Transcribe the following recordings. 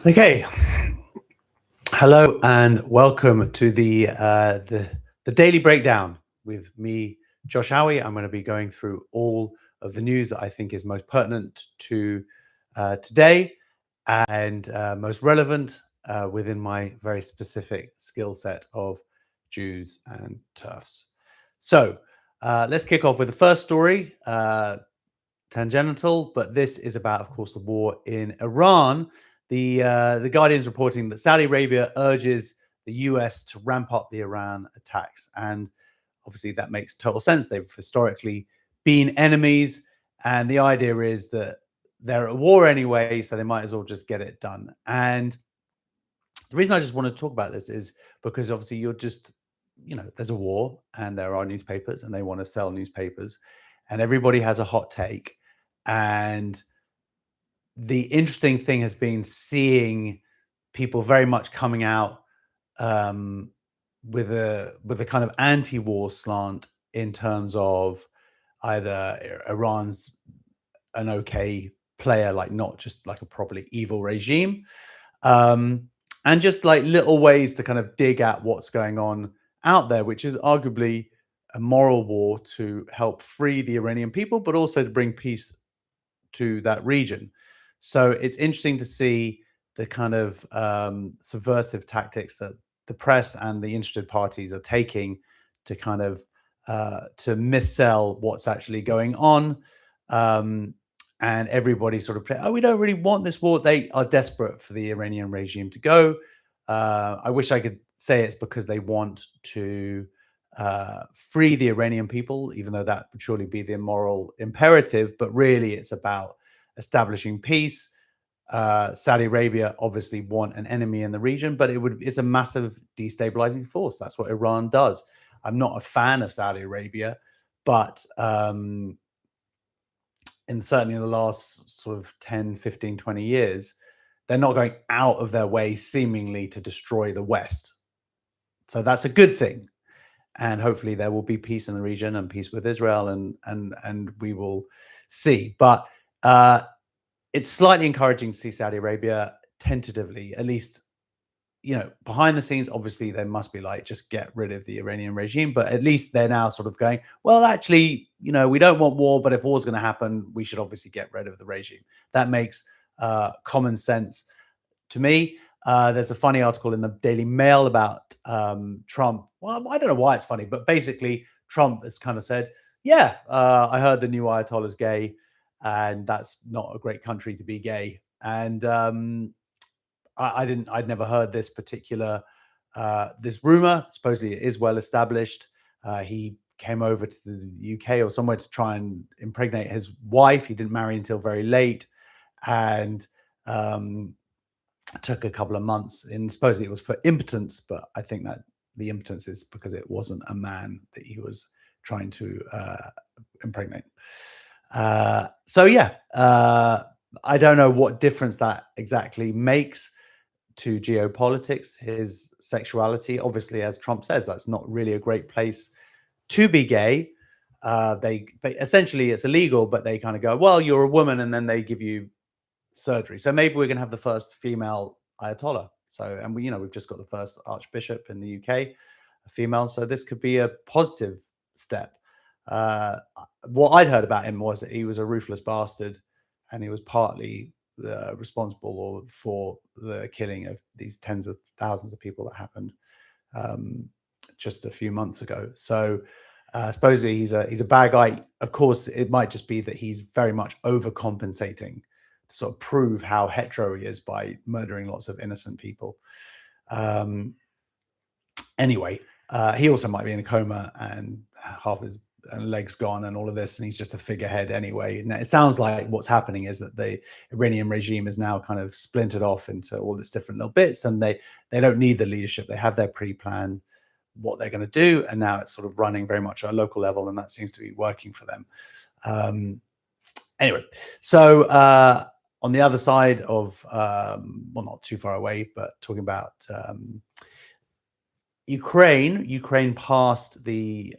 Okay, hello and welcome to the daily breakdown with me, Josh Howie. I'm going to be going through all of the news that I think is most pertinent to today and most relevant within my very specific skill set of Jews and TERFs. So let's kick off with the first story. Tangential, but this is about, of course, the war in Iran. The Guardian's reporting that Saudi Arabia urges the US to ramp up the Iran attacks, and obviously that makes total sense. They've historically been enemies, and the idea is that they're at war anyway, so they might as well just get it done. And the reason I just want to talk about this is because obviously there's a war, and there are newspapers, and they want to sell newspapers, and everybody has a hot take. And the interesting thing has been seeing people very much coming out with a kind of anti-war slant in terms of either Iran's an okay player, like not just like a properly evil regime, and just like little ways to kind of dig at what's going on out there, which is arguably a moral war to help free the Iranian people, but also to bring peace to that region. So it's interesting to see the kind of subversive tactics that the press and the interested parties are taking to kind of to missell what's actually going on. And everybody sort of play, oh, we don't really want this war. They are desperate for the Iranian regime to go. I wish I could say it's because they want to free the Iranian people, even though that would surely be the moral imperative. But really, it's about establishing peace. Saudi Arabia obviously want an enemy in the region, but it's a massive destabilizing force. That's what Iran does. I'm not a fan of Saudi Arabia, but certainly in the last sort of 10, 15, 20 years, they're not going out of their way seemingly to destroy the West. So that's a good thing. And hopefully there will be peace in the region and peace with Israel, and we will see. But it's slightly encouraging to see Saudi Arabia tentatively, at least, behind the scenes. Obviously, they must be like, just get rid of the Iranian regime. But at least they're now sort of going, well, actually, we don't want war, but if war's going to happen, we should obviously get rid of the regime. That makes common sense to me. There's a funny article in the Daily Mail about Trump. Well, I don't know why it's funny, but basically Trump has kind of said, yeah, I heard the new Ayatollah's gay, and that's not a great country to be gay. And I'd never heard this particular, this rumor. Supposedly it is well established. He came over to the UK or somewhere to try and impregnate his wife. He didn't marry until very late. And took a couple of months, and supposedly it was for impotence, but I think that the impotence is because it wasn't a man that he was trying to impregnate. So yeah, I don't know what difference that exactly makes to geopolitics. His sexuality, obviously, as Trump says, that's not really a great place to be gay. They essentially, it's illegal, but they kind of go, well, you're a woman, and then they give you surgery. So maybe we're going to have the first female Ayatollah. So, and we've just got the first Archbishop in the UK, a female. So this could be a positive step. What I'd heard about him was that he was a ruthless bastard, and he was partly responsible for the killing of these tens of thousands of people that happened just a few months ago. So supposedly he's a bad guy. Of course, it might just be that he's very much overcompensating to sort of prove how hetero he is by murdering lots of innocent people. Anyway, he also might be in a coma and half his legs gone and all of this, and he's just a figurehead anyway. And it sounds like what's happening is that the Iranian regime is now kind of splintered off into all these different little bits, and they don't need the leadership. They have their pre-plan what they're going to do, and now it's sort of running very much at a local level, and that seems to be working for them. Anyway, so on the other side of, well, not too far away, but talking about Ukraine passed the,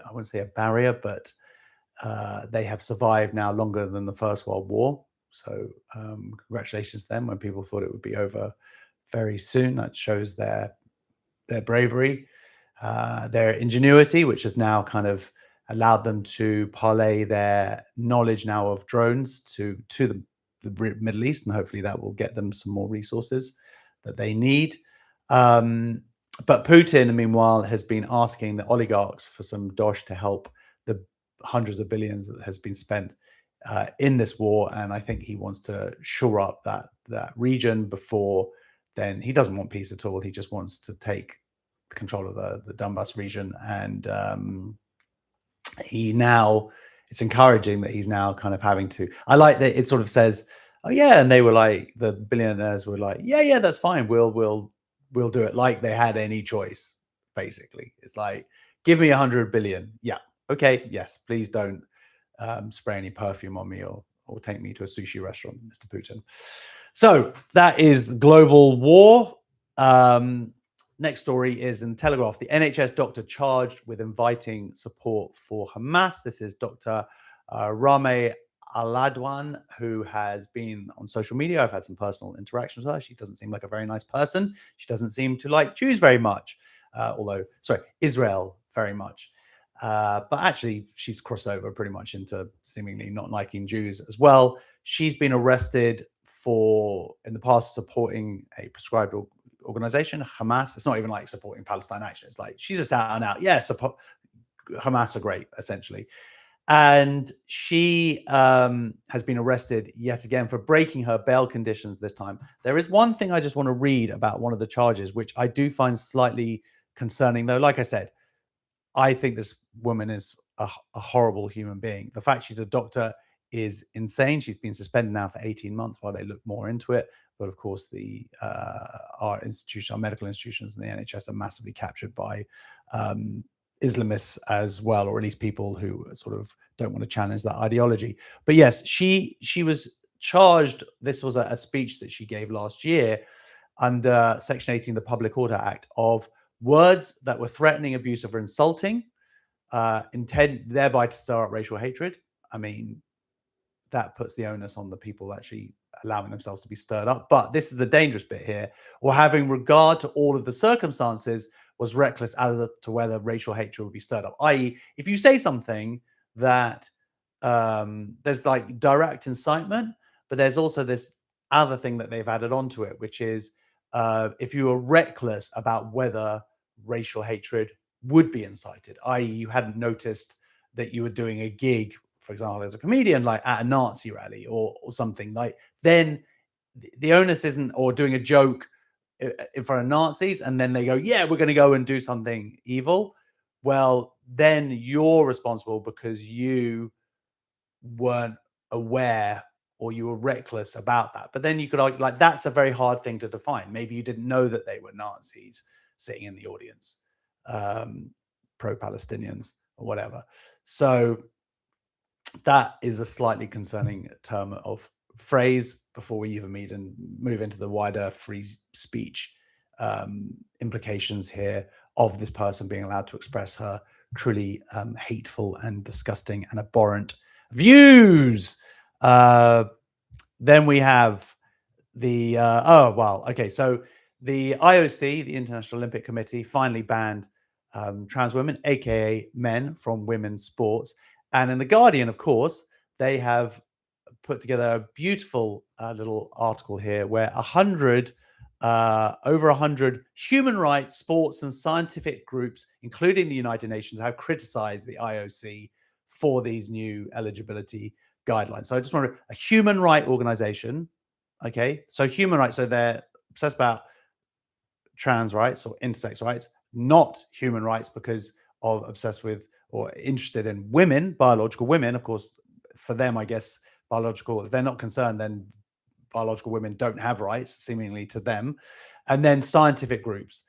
I wouldn't say a barrier, but they have survived now longer than the First World War. So congratulations to them when people thought it would be over very soon. That shows their bravery, their ingenuity, which has now kind of allowed them to parlay their knowledge now of drones to the Middle East, and hopefully that will get them some more resources that they need. But Putin, meanwhile, has been asking the oligarchs for some dosh to help the hundreds of billions that has been spent in this war, and I think he wants to shore up that region before then. He doesn't want peace at all. He just wants to take control of the Donbas region, and it's encouraging that he's now kind of having to. I like that it sort of says, oh yeah, and they were like, the billionaires were like, yeah, that's fine, we'll do it, like they had any choice. Basically, it's like, give me 100 billion, yeah, okay, yes, please don't spray any perfume on me or take me to a sushi restaurant, Mr. Putin. So that is global war. Next story is in Telegraph. The NHS doctor charged with inviting support for Hamas. This is Dr. Rame Aladwan, who has been on social media. I've had some personal interactions with her. She doesn't seem like a very nice person. She doesn't seem to like Jews very much, Israel very much. But actually, she's crossed over pretty much into seemingly not liking Jews as well. She's been arrested for, in the past, supporting a prescribed organization, Hamas. It's not even like supporting Palestine action. It's like she's just out and out. Yeah, Hamas are great, essentially. And she has been arrested yet again for breaking her bail conditions this time. There is one thing I just want to read about one of the charges, which I do find slightly concerning, though. Like I said, I think this woman is a horrible human being. The fact she's a doctor is insane. She's been suspended now for 18 months while they look more into it. But of course, our medical institutions and the NHS are massively captured by Islamists as well, or at least people who sort of don't want to challenge that ideology. But yes, she was charged. This was a speech that she gave last year under Section 18 of the Public Order Act of words that were threatening, abusive, or insulting, intend thereby to stir up racial hatred. I mean, that puts the onus on the people actually allowing themselves to be stirred up. But this is the dangerous bit here. Or having regard to all of the circumstances was reckless as to whether racial hatred would be stirred up. I.e., if you say something that there's like direct incitement, but there's also this other thing that they've added onto it, which is if you were reckless about whether racial hatred would be incited, i.e., you hadn't noticed that you were doing a gig, for example, as a comedian, like at a Nazi rally or something, like, then the onus isn't, or doing a joke in front of Nazis, and then they go, yeah, we're going to go and do something evil. Well, then you're responsible because you weren't aware or you were reckless about that. But then you could argue, like, that's a very hard thing to define. Maybe you didn't know that they were Nazis sitting in the audience, pro-Palestinians or whatever. So that is a slightly concerning term of phrase before we even move into the wider free speech implications here of this person being allowed to express her truly hateful and disgusting and abhorrent views. Then we have the so the IOC, the International Olympic Committee, finally banned trans women, aka men, from women's sports. And in The Guardian, of course, they have put together a beautiful little article here where over 100 human rights, sports, and scientific groups, including the United Nations, have criticized the IOC for these new eligibility guidelines. So I just want to, a human rights organization, okay? So human rights, so they're obsessed about trans rights or intersex rights, not human rights because of obsessed with or interested in women, biological women. Of course, for them, I guess, biological, if they're not concerned, then biological women don't have rights, seemingly to them. And then scientific groups,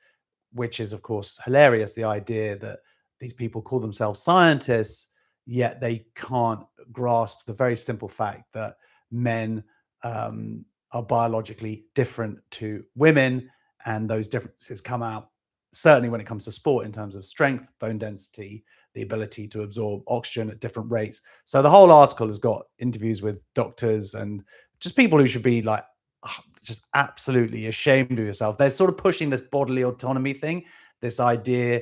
which is, of course, hilarious. The idea that these people call themselves scientists, yet they can't grasp the very simple fact that men are biologically different to women. And those differences come out certainly when it comes to sport in terms of strength, bone density, the ability to absorb oxygen at different rates. So the whole article has got interviews with doctors and just people who should be like just absolutely ashamed of yourself. They're sort of pushing this bodily autonomy thing, this idea.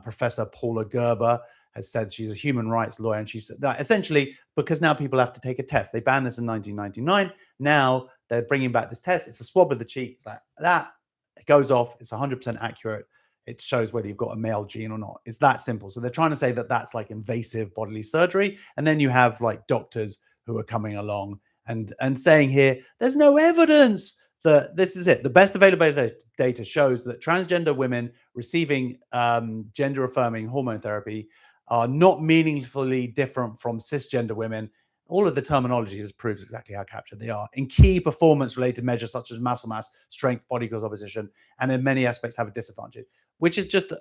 Professor Paula Gerber has said, she's a human rights lawyer, and she said that essentially because now people have to take a test. They banned this in 1999. Now they're bringing back this test. It's a swab of the cheek. It's like that. It goes off. It's 100% accurate. It shows whether you've got a male gene or not. It's that simple. So they're trying to say that that's like invasive bodily surgery. And then you have like doctors who are coming along and saying here, there's no evidence that this is it. The best available data shows that transgender women receiving gender affirming hormone therapy are not meaningfully different from cisgender women. All of the terminology proves exactly how captured they are in key performance related measures such as muscle mass, strength, body composition, and in many aspects have a disadvantage, which is just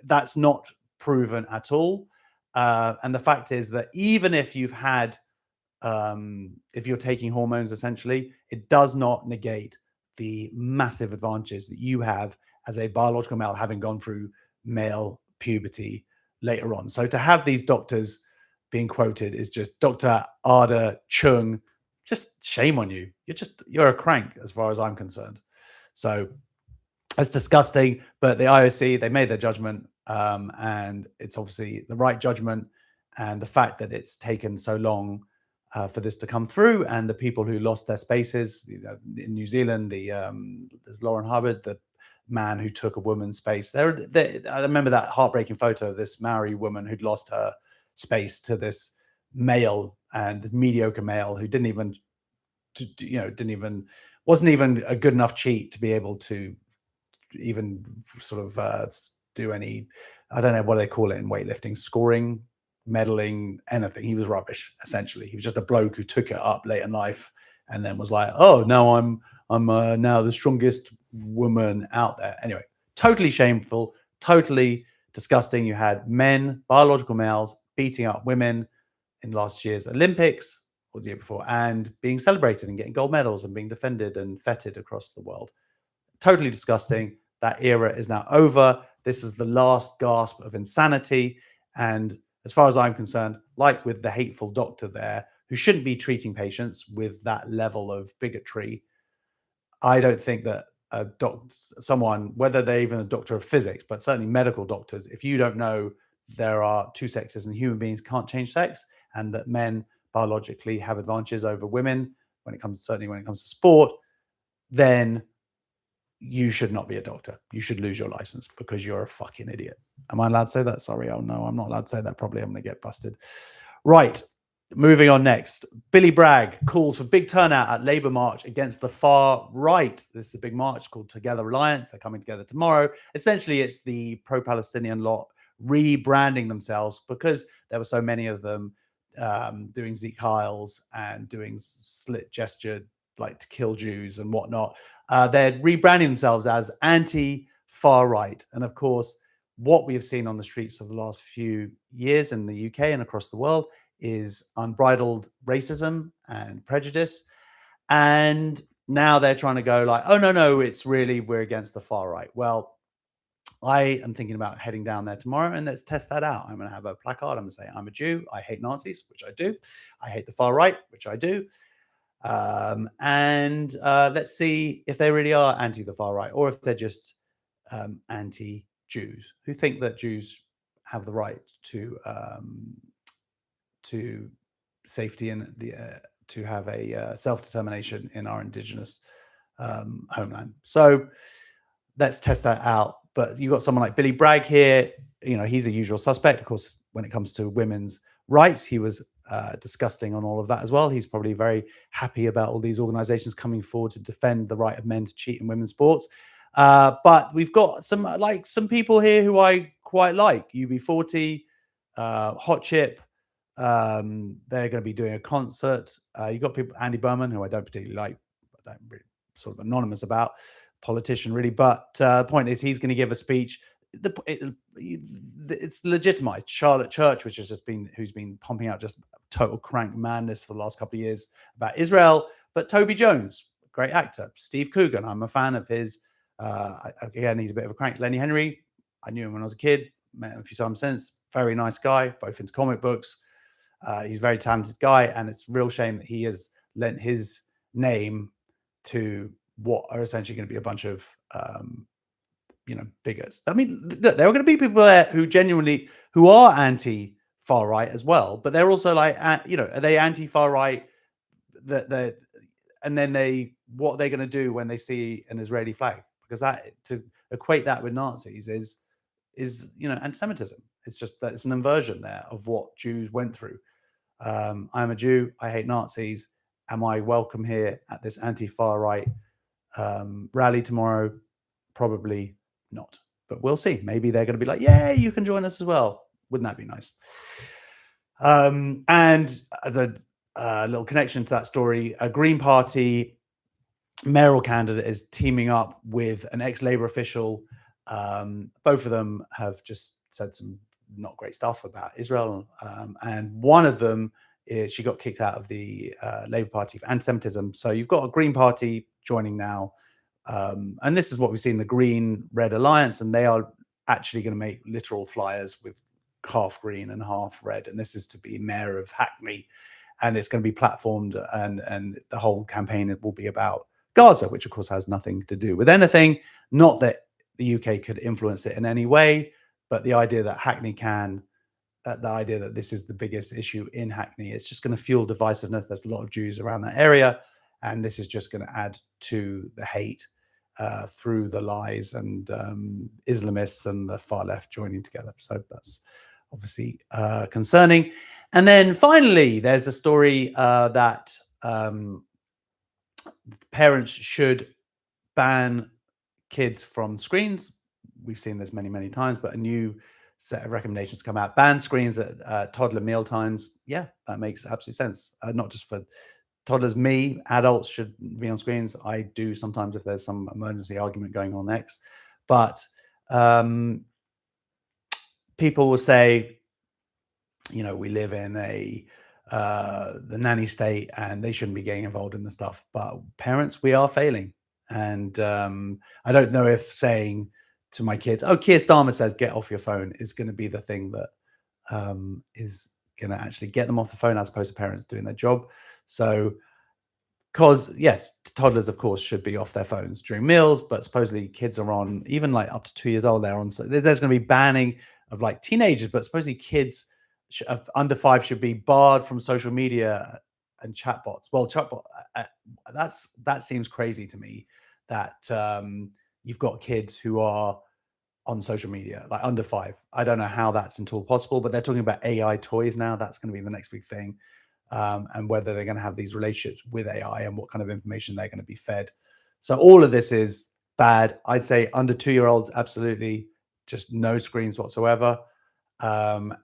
that's not proven at all. And the fact is that even if you've had if you're taking hormones, essentially, it does not negate the massive advantages that you have as a biological male, having gone through male puberty later on. So to have these doctors being quoted is just Dr. Ada Chung, just shame on you. You're a crank as far as I'm concerned. So it's disgusting, but the IOC, they made their judgment, and it's obviously the right judgment. And the fact that it's taken so long for this to come through, and the people who lost their spaces, in New Zealand, there's Lauren Hubbard, the man who took a woman's space. I remember that heartbreaking photo of this Maori woman who'd lost her space to this male, and mediocre male who wasn't even a good enough cheat to be able to even sort of do any, I don't know what they call it in weightlifting, scoring, medaling, anything. He was rubbish, essentially. He was just a bloke who took it up late in life and then was like, oh, no, I'm now the strongest woman out there. Anyway, totally shameful, totally disgusting. You had men, biological males, beating up women in last year's Olympics or the year before, and being celebrated and getting gold medals and being defended and feted across the world. Totally disgusting. That era is now over. This is the last gasp of insanity. And as far as I'm concerned, like with the hateful doctor there, who shouldn't be treating patients with that level of bigotry, I don't think that someone, whether they're even a doctor of physics, but certainly medical doctors, if you don't know there are two sexes and human beings can't change sex, and that men biologically have advantages over women certainly when it comes to sport, then you should not be a doctor. You should lose your license because you're a fucking idiot. Am I allowed to say that? Sorry. Oh, no, I'm not allowed to say that. Probably I'm going to get busted. Right. Moving on next. Billy Bragg calls for big turnout at Labour March against the far right. This is a big march called Together Alliance. They're coming together tomorrow. Essentially, it's the pro-Palestinian lot rebranding themselves because there were so many of them doing Zeke Hiles and doing slit gesture like to kill Jews and whatnot. They're rebranding themselves as anti-far right. And of course, what we have seen on the streets of the last few years in the UK and across the world is unbridled racism and prejudice. And now they're trying to go like, oh, no, we're against the far right. Well, I am thinking about heading down there tomorrow, and let's test that out. I'm going to have a placard. I'm going to say, I'm a Jew. I hate Nazis, which I do. I hate the far right, which I do. And let's see if they really are anti the far right, or if they're just anti-Jews who think that Jews have the right to safety and to have a self-determination in our indigenous homeland. So let's test that out. But you've got someone like Billy Bragg here. He's a usual suspect. Of course, when it comes to women's rights, he was disgusting on all of that as well. He's probably very happy about all these organizations coming forward to defend the right of men to cheat in women's sports. But we've got some people here who I quite like. UB40, Hot Chip. They're going to be doing a concert. You've got people, Andy Berman, who I don't particularly like, I don't really sort of anonymous about, politician really. But the point is, he's going to give a speech. It's legitimized. Charlotte Church, who's been pumping out just total crank madness for the last couple of years about Israel. But Toby Jones, great actor. Steve Coogan, I'm a fan of his. Again, he's a bit of a crank. Lenny Henry, I knew him when I was a kid. Met him a few times since. Very nice guy, both into comic books. He's a very talented guy, and it's a real shame that he has lent his name to what are essentially going to be a bunch of bigots. I mean, look, there are going to be people there who genuinely who are anti far right as well, but they're also like, are they anti far right? That and then what are they going to do when they see an Israeli flag? Because that to equate that with Nazis is anti-Semitism. It's just that it's an inversion there of what Jews went through. I'm a Jew. I hate Nazis. Am I welcome here at this anti-far right rally tomorrow? Probably not. But we'll see. Maybe they're going to be like, "Yeah, you can join us as well." Wouldn't that be nice? And as a little connection to that story, a Green Party mayoral candidate is teaming up with an ex-Labour official. Both of them have just said some not great stuff about Israel. And one of them she got kicked out of the Labour Party for anti-Semitism. So you've got a Green Party joining now. And this is what we see in the Green-Red Alliance. And they are actually going to make literal flyers with half green and half red. And this is to be mayor of Hackney. And it's going to be platformed. And the whole campaign will be about Gaza, which of course has nothing to do with anything. Not that the UK could influence it in any way, but the idea that Hackney can, the idea that this is the biggest issue in Hackney, it's just going to fuel divisiveness. There's a lot of Jews around that area, and this is just going to add to the hate through the lies and Islamists and the far left joining together. So that's obviously concerning. And then finally, there's a story that parents should ban kids from screens. We've seen this many, many times, but a new set of recommendations come out. Ban screens at toddler meal times. Yeah, that makes absolute sense. Not just for toddlers, adults should be on screens. I do sometimes if there's some emergency argument going on next. But people will say, we live in the nanny state and they shouldn't be getting involved in the stuff. But parents, we are failing. And I don't know if saying to my kids, Keir Starmer says, get off your phone, is going to be the thing that is going to actually get them off the phone as opposed to parents doing their job. So, because yes, toddlers, of course, should be off their phones during meals, but supposedly kids are on, even like up to 2 years old, they're on. So there's going to be banning of like teenagers, but supposedly kids under 5 should be barred from social media and chatbots. Well, chatbot, that seems crazy to me that you've got kids who are on social media, like under 5. I don't know how that's at all possible, but they're talking about AI toys now. That's going to be the next big thing. And whether they're going to have these relationships with AI and what kind of information they're going to be fed. So all of this is bad. I'd say under 2-year-olds, absolutely, just no screens whatsoever. But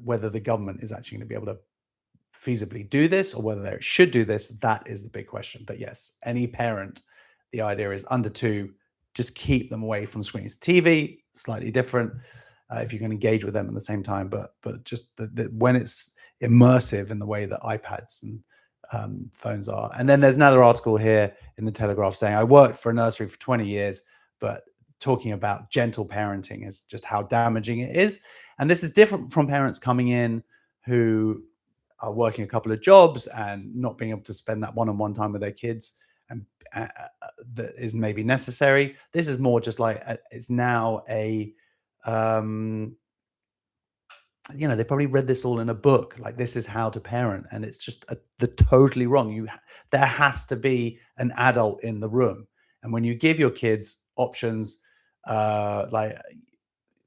whether the government is actually going to be able to feasibly do this or whether they should do this, that is the big question. But yes, any parent, the idea is under 2, just keep them away from screens. TV, slightly different if you can engage with them at the same time, but just when it's immersive in the way that iPads and phones are. And then there's another article here in the Telegraph saying, I worked for a nursery for 20 years, but talking about gentle parenting is just how damaging it is. And this is different from parents coming in who are working a couple of jobs and not being able to spend that one-on-one time with their kids, and that is maybe necessary. This is more just like it's now a they probably read this all in a book, like this is how to parent, and it's just the totally wrong. There has to be an adult in the room, and when you give your kids options,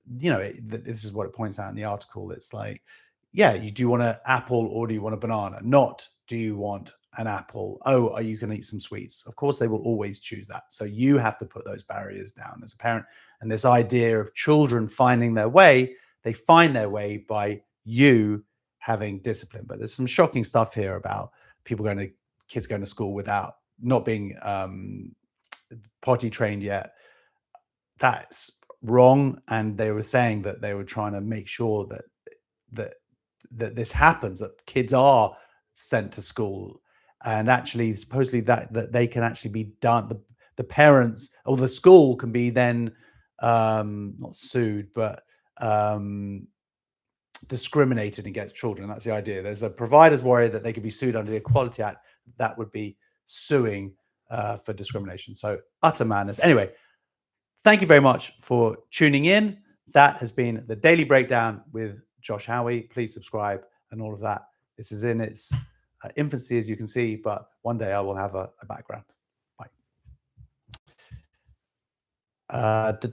this is what it points out in the article. It's like, yeah, do you want an apple or do you want a banana? Not do you want an apple? Oh, are you going to eat some sweets? Of course, they will always choose that. So you have to put those barriers down as a parent. And this idea of children finding their way, they find their way by you having discipline. But there's some shocking stuff here about kids going to school without not being potty trained yet. That's wrong. And they were saying that they were trying to make sure that this happens, that kids are sent to school, and actually supposedly that they can actually be done. The parents or the school can be then not sued, but discriminated against children. That's the idea. There's a provider's worry that they could be sued under the Equality Act. That would be suing for discrimination. So utter madness. Anyway, thank you very much for tuning in. That has been the Daily Breakdown with Josh Howie. Please subscribe and all of that. This is in its infancy, as you can see, but one day I will have a background. Bye.